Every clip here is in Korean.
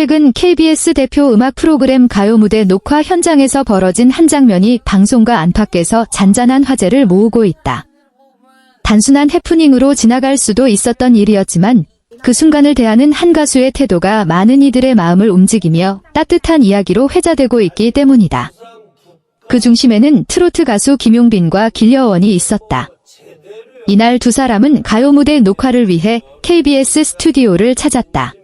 최근 KBS 대표 음악 프로그램 가요 무대 녹화 현장에서 벌어진 한 장면이 방송과 안팎에서 잔잔한 화제를 모으고 있다. 단순한 해프닝으로 지나갈 수도 있었던 일이었지만 그 순간을 대하는 한 가수의 태도가 많은 이들의 마음을 움직이며 따뜻한 이야기로 회자되고 있기 때문이다. 그 중심에는 트로트 가수 김용빈과 길려원이 있었다. 이날 두 사람은 가요 무대 녹화를 위해 KBS 스튜디오를 찾았다.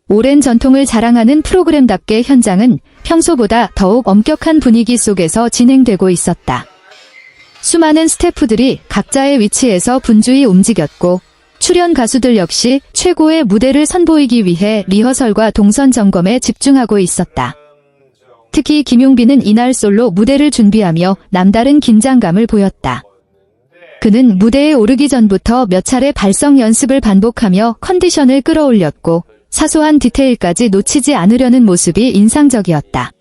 오랜 전통을 자랑하는 프로그램답게 현장은 평소보다 더욱 엄격한 분위기 속에서 진행되고 있었다. 수많은 스태프들이 각자의 위치에서 분주히 움직였고 출연 가수들 역시 최고의 무대를 선보이기 위해 리허설과 동선 점검에 집중하고 있었다. 특히 김용빈은 이날 솔로 무대를 준비하며 남다른 긴장감을 보였다. 그는 무대에 오르기 전부터 몇 차례 발성 연습을 반복하며 컨디션을 끌어올렸고 사소한 디테일까지 놓치지 않으려는 모습이 인상적이었다.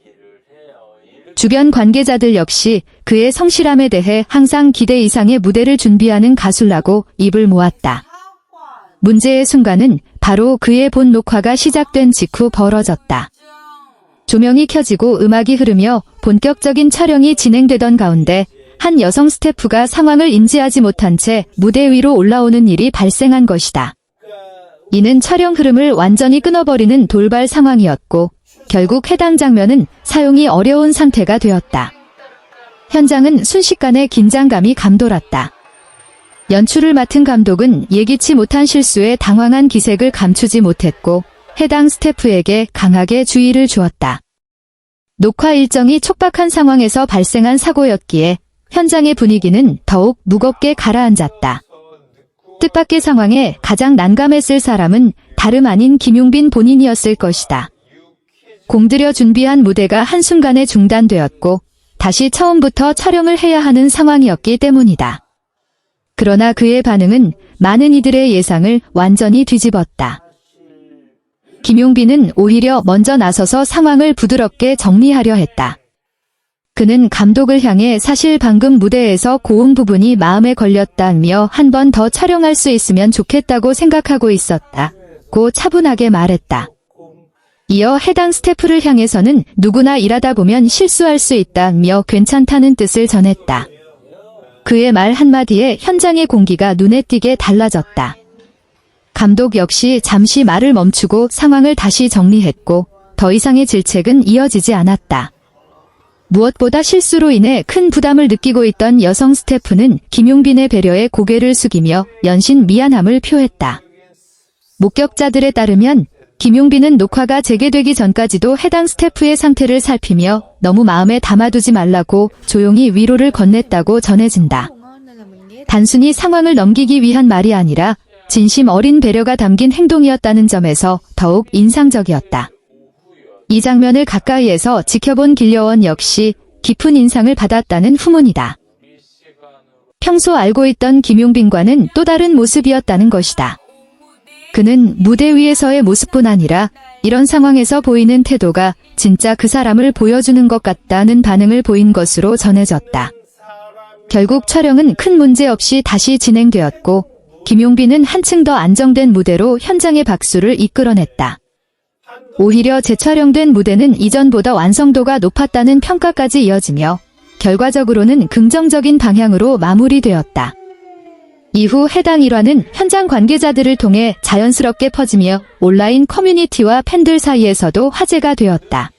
주변 관계자들 역시 그의 성실함에 대해 항상 기대 이상의 무대를 준비하는 가수라고 입을 모았다. 문제의 순간은 바로 그의 본 녹화가 시작된 직후 벌어졌다. 조명이 켜지고 음악이 흐르며 본격적인 촬영이 진행되던 가운데 한 여성 스태프가 상황을 인지하지 못한 채 무대 위로 올라오는 일이 발생한 것이다. 이는 촬영 흐름을 완전히 끊어버리는 돌발 상황이었고 결국 해당 장면은 사용이 어려운 상태가 되었다. 현장은 순식간에 긴장감이 감돌았다. 연출을 맡은 감독은 예기치 못한 실수에 당황한 기색을 감추지 못했고 해당 스태프에게 강하게 주의를 주었다. 녹화 일정이 촉박한 상황에서 발생한 사고였기에 현장의 분위기는 더욱 무겁게 가라앉았다. 뜻밖의 상황에 가장 난감했을 사람은 다름 아닌 김용빈 본인이었을 것이다. 공들여 준비한 무대가 한순간에 중단되었고 다시 처음부터 촬영을 해야 하는 상황이었기 때문이다. 그러나 그의 반응은 많은 이들의 예상을 완전히 뒤집었다. 김용빈은 오히려 먼저 나서서 상황을 부드럽게 정리하려 했다. 그는 감독을 향해 사실 방금 무대에서 고음 부분이 마음에 걸렸다며 한 번 더 촬영할 수 있으면 좋겠다고 생각하고 있었다고 차분하게 말했다. 이어 해당 스태프를 향해서는 누구나 일하다 보면 실수할 수 있다며 괜찮다는 뜻을 전했다. 그의 말 한마디에 현장의 공기가 눈에 띄게 달라졌다. 감독 역시 잠시 말을 멈추고 상황을 다시 정리했고 더 이상의 질책은 이어지지 않았다. 무엇보다 실수로 인해 큰 부담을 느끼고 있던 여성 스태프는 김용빈의 배려에 고개를 숙이며 연신 미안함을 표했다. 목격자들에 따르면 김용빈은 녹화가 재개되기 전까지도 해당 스태프의 상태를 살피며 너무 마음에 담아두지 말라고 조용히 위로를 건넸다고 전해진다. 단순히 상황을 넘기기 위한 말이 아니라 진심 어린 배려가 담긴 행동이었다는 점에서 더욱 인상적이었다. 이 장면을 가까이에서 지켜본 길려원 역시 깊은 인상을 받았다는 후문이다. 평소 알고 있던 김용빈과는 또 다른 모습이었다는 것이다. 그는 무대 위에서의 모습뿐 아니라 이런 상황에서 보이는 태도가 진짜 그 사람을 보여주는 것 같다는 반응을 보인 것으로 전해졌다. 결국 촬영은 큰 문제 없이 다시 진행되었고 김용빈은 한층 더 안정된 무대로 현장의 박수를 이끌어냈다. 오히려 재촬영된 무대는 이전보다 완성도가 높았다는 평가까지 이어지며 결과적으로는 긍정적인 방향으로 마무리되었다. 이후 해당 일화는 현장 관계자들을 통해 자연스럽게 퍼지며 온라인 커뮤니티와 팬들 사이에서도 화제가 되었다.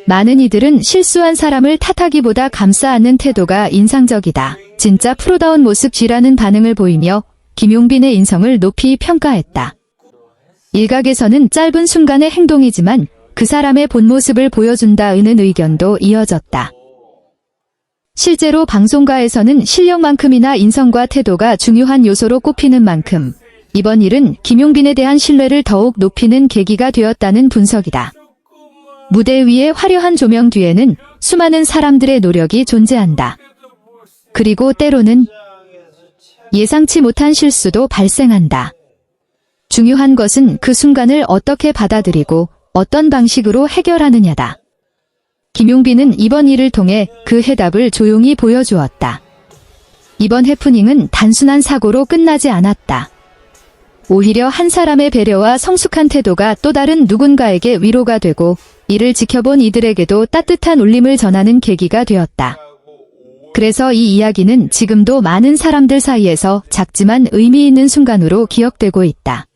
많은 이들은 실수한 사람을 탓하기보다 감싸 안는 태도가 인상적이다. 진짜 프로다운 모습이라는 반응을 보이며 김용빈의 인성을 높이 평가했다. 일각에서는 짧은 순간의 행동이지만 그 사람의 본 모습을 보여준다는 의견도 이어졌다. 실제로 방송가에서는 실력만큼이나 인성과 태도가 중요한 요소로 꼽히는 만큼 이번 일은 김용빈에 대한 신뢰를 더욱 높이는 계기가 되었다는 분석이다. 무대 위의 화려한 조명 뒤에는 수많은 사람들의 노력이 존재한다. 그리고 때로는 예상치 못한 실수도 발생한다. 중요한 것은 그 순간을 어떻게 받아들이고 어떤 방식으로 해결하느냐다. 김용빈은 이번 일을 통해 그 해답을 조용히 보여주었다. 이번 해프닝은 단순한 사고로 끝나지 않았다. 오히려 한 사람의 배려와 성숙한 태도가 또 다른 누군가에게 위로가 되고 이를 지켜본 이들에게도 따뜻한 울림을 전하는 계기가 되었다. 그래서 이 이야기는 지금도 많은 사람들 사이에서 작지만 의미 있는 순간으로 기억되고 있다.